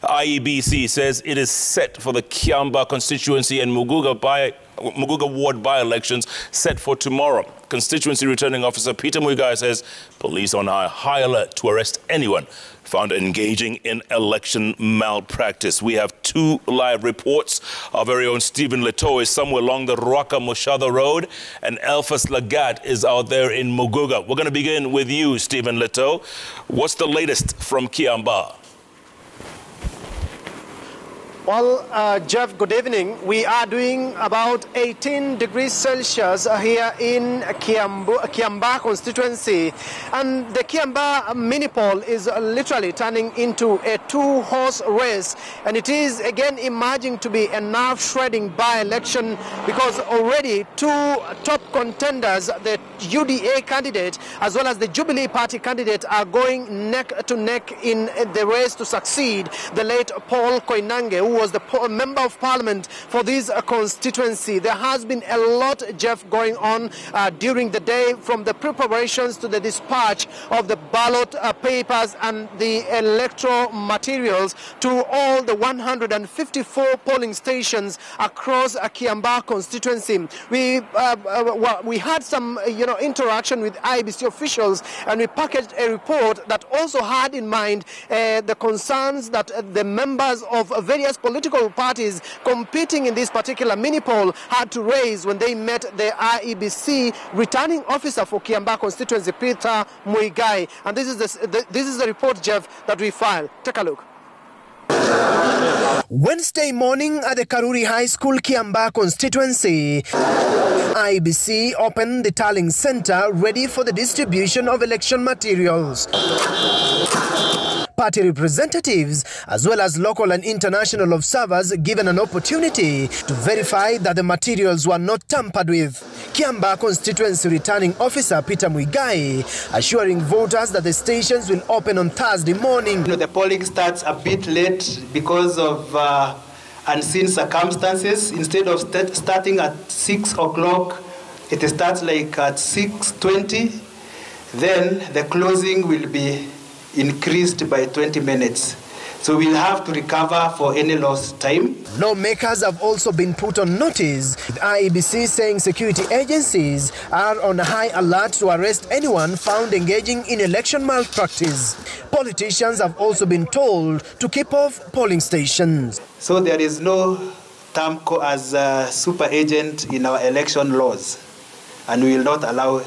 IEBC says it is set for the Kiambaa constituency and Muguga ward by-elections set for tomorrow. Constituency returning officer Peter Muigai says police are on high alert to arrest anyone found engaging in election malpractice. We have two live reports. Our very own Stephen Leto is somewhere along the Ruaka-Moshadha Road, and Elphas Lagat is out there in Muguga. We're going to begin with you, Stephen Leto. What's the latest from Kiambaa? Well, Jeff, good evening. We are doing about 18 degrees Celsius here in Kiambaa constituency. And the Kiambaa mini poll is literally turning into a two-horse race. And it is again emerging to be a nerve-shredding by-election because already two top contenders, the UDA candidate as well as the Jubilee Party candidate, are going neck to neck in the race to succeed the late Paul Koinange, who was the member of parliament for this constituency. There has been a lot, Jeff, going on during the day, from the preparations to the dispatch of the ballot papers and the electoral materials to all the 154 polling stations across Kiambaa constituency. We had some interaction with IEBC officials, and we packaged a report that also had in mind the concerns that the members of various political parties competing in this particular mini poll had to raise when they met the IEBC returning officer for Kiambaa constituency, Peter Muigai. And this is the report, Jeff, that we filed. Take a look. Wednesday morning at the Karuri High School, Kiambaa constituency, IEBC opened the tallying center ready for the distribution of election materials. Party representatives as well as local and international observers given an opportunity to verify that the materials were not tampered with. Kiambaa constituency returning officer Peter Muigai assuring voters that the stations will open on Thursday morning. The polling starts a bit late because of unseen circumstances. Instead of starting at 6 o'clock, it starts like at 6:20. Then the closing will be increased by 20 minutes. So we'll have to recover for any lost time. Lawmakers have also been put on notice, with IEBC saying security agencies are on high alert to arrest anyone found engaging in election malpractice. Politicians have also been told to keep off polling stations. So there is no term as a super agent in our election laws, and we will not allow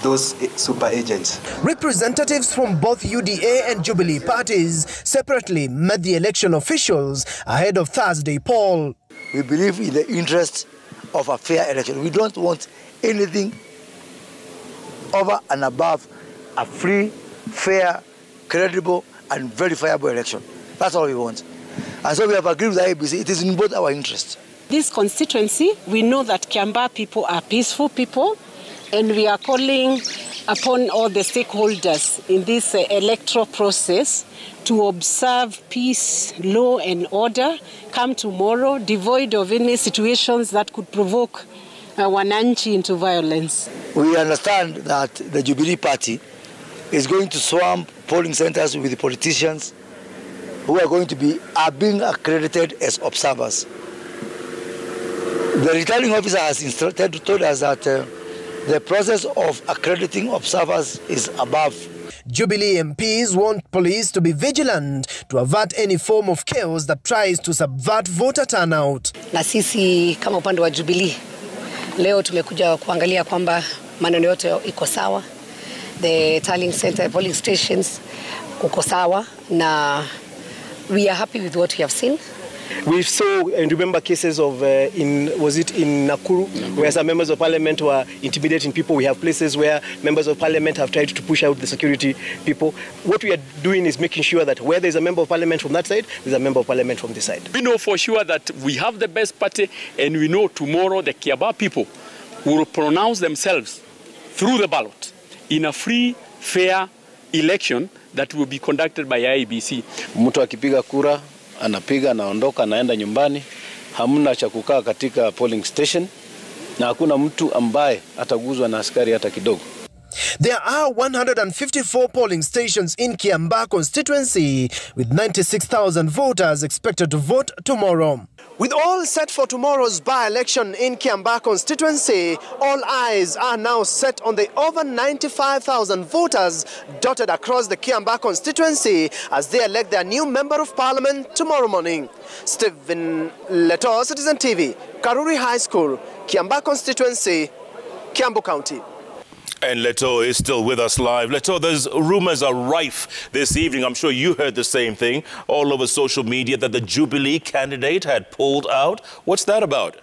those super agents. Representatives from both UDA and Jubilee parties separately met the election officials ahead of Thursday poll. We believe in the interest of a fair election. We don't want anything over and above a free, fair, credible and verifiable election. That's all we want. And so we have agreed with IEBC. It is in both our interests. This constituency, we know that Kiambaa people are peaceful people, and we are calling upon all the stakeholders in this electoral process to observe peace, law and order come tomorrow, devoid of any situations that could provoke wananchi into violence. We understand that the Jubilee Party is going to swarm polling centers with the politicians who are being accredited as observers. The returning officer has told us that the process of accrediting observers is above. Jubilee MPs want police to be vigilant to avert any form of chaos that tries to subvert voter turnout. Na sisi kama upande wa Jubilee leo tumekuja kuangalia kwamba maneno yote iko sawa. The tallying center, polling stations uko sawa, na we are happy with what we have seen. We saw and remember cases of in Nakuru, where some members of parliament were intimidating people. We have places where members of parliament have tried to push out the security people. What we are doing is making sure that where there's a member of parliament from that side, there's a member of parliament from this side. We know for sure that we have the best party, and we know tomorrow the Kiambaa people will pronounce themselves through the ballot in a free, fair election that will be conducted by IEBC. Mtu akipiga kura anapiga, anaondoka, anaenda nyumbani, hamna cha kukaa katika polling station, na hakuna mtu ambaye ataguzwa na askari hata kidogo. There are 154 polling stations in Kiambaa constituency, with 96,000 voters expected to vote tomorrow. With all set for tomorrow's by-election in Kiambaa constituency, all eyes are now set on the over 95,000 voters dotted across the Kiambaa constituency as they elect their new Member of Parliament tomorrow morning. Stephen Leto, Citizen TV, Karuri High School, Kiambaa constituency, Kiambu County. And Leto is still with us live. Leto, there's rumors are rife this evening. I'm sure you heard the same thing all over social media that the Jubilee candidate had pulled out. What's that about?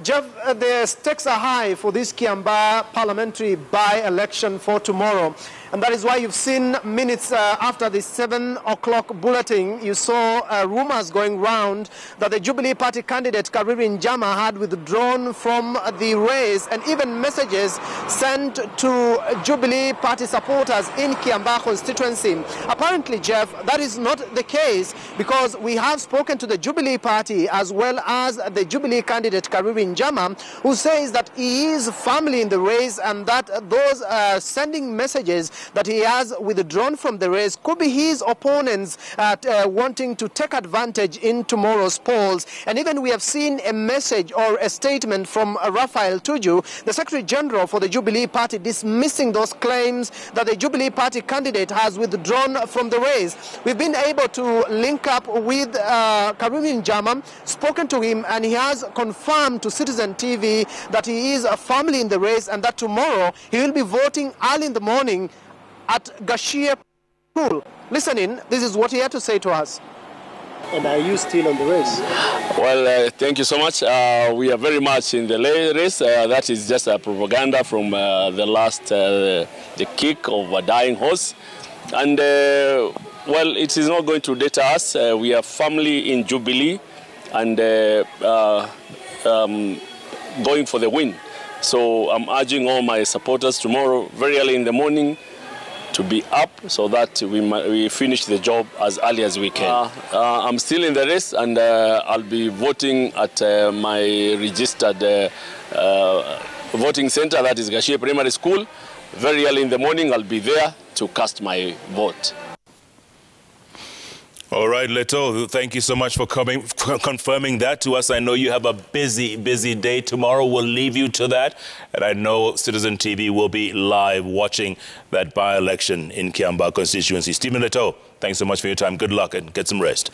Jeff, the stakes are high for this Kiambaa parliamentary by-election for tomorrow. And that is why you've seen minutes after the 7 o'clock bulletin, you saw rumors going round that the Jubilee Party candidate Kariri Njama had withdrawn from the race, and even messages sent to Jubilee Party supporters in Kiambaa constituency. Apparently, Jeff, that is not the case, because we have spoken to the Jubilee Party as well as the Jubilee candidate Kariri Njama, who says that he is firmly in the race and that those sending messages that he has withdrawn from the race could be his opponents wanting to take advantage in tomorrow's polls. And even we have seen a message or a statement from Raphael Tuju, the Secretary General for the Jubilee Party, dismissing those claims that the Jubilee Party candidate has withdrawn from the race. We've been able to link up with Kariri Njama, spoken to him, and he has confirmed to Citizen TV that he is firmly in the race and that tomorrow he will be voting early in the morning at Gashia Pool. Listen in, this is what he had to say to us. And are you still on the race? Well, thank you so much. We are very much in the race. That is just a propaganda from the last, the kick of a dying horse. And, well, it is not going to deter us. We are firmly in Jubilee and going for the win. So I'm urging all my supporters tomorrow, very early in the morning, to be up so that we finish the job as early as we can. I'm still in the race, and I'll be voting at my registered voting center, that is Gashia Primary School. Very early in the morning, I'll be there to cast my vote. All right, Leto, thank you so much for confirming that to us. I know you have a busy day tomorrow. We'll leave you to that. And I know Citizen TV will be live watching that by-election in Kiambaa constituency. Stephen Leto, thanks so much for your time. Good luck and get some rest.